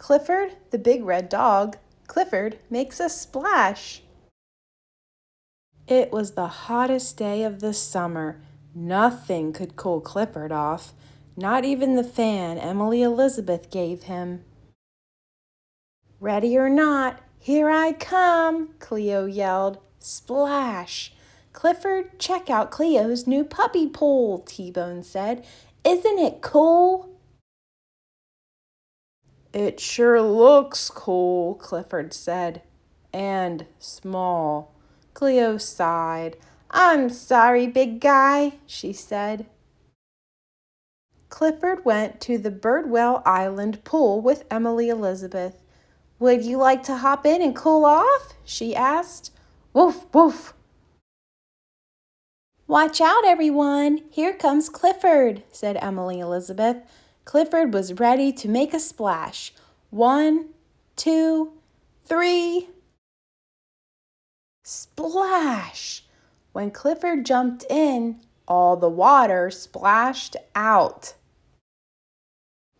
Clifford, the big red dog, Clifford makes a splash. It was the hottest day of the summer. Nothing could cool Clifford off, not even the fan Emily Elizabeth gave him. "Ready or not, here I come," Cleo yelled. Splash! "Clifford, check out Cleo's new puppy pool," T-Bone said. "Isn't it cool?" "It sure looks cool," Clifford said. "And small." Cleo sighed. "I'm sorry, big guy," she said. Clifford went to the Bridwell Island pool with Emily Elizabeth. "Would you like to hop in and cool off?" she asked. "Woof, woof." "Watch out, everyone. Here comes Clifford," said Emily Elizabeth. Clifford was ready to make a splash. 1, 2, 3. Splash! When Clifford jumped in, all the water splashed out.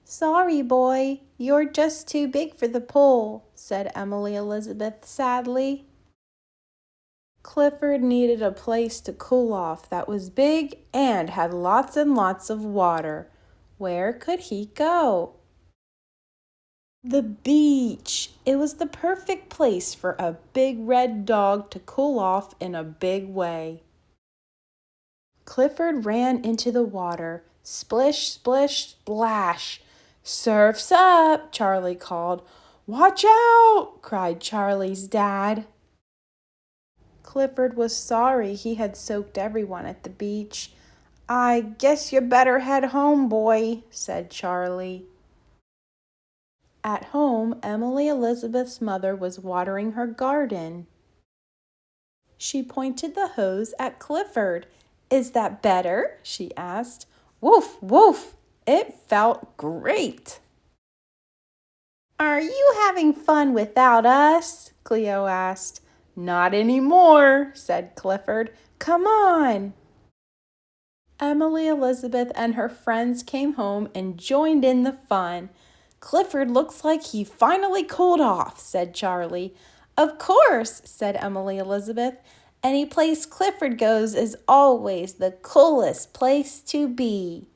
"Sorry, boy, you're just too big for the pool," said Emily Elizabeth sadly. Clifford needed a place to cool off that was big and had lots and lots of water. Where could he go? The beach. It was the perfect place for a big red dog to cool off in a big way. Clifford ran into the water. Splish, splish, splash. "Surf's up," Charlie called. "Watch out!" cried Charlie's dad. Clifford was sorry he had soaked everyone at the beach. "I guess you better head home, boy," said Charlie. At home, Emily Elizabeth's mother was watering her garden. She pointed the hose at Clifford. "Is that better?" she asked. "Woof, woof!" It felt great. "Are you having fun without us?" Cleo asked. "Not anymore," said Clifford. "Come on." Emily Elizabeth and her friends came home and joined in the fun. "Clifford looks like he finally cooled off," said Charlie. "Of course," said Emily Elizabeth. "Any place Clifford goes is always the coolest place to be."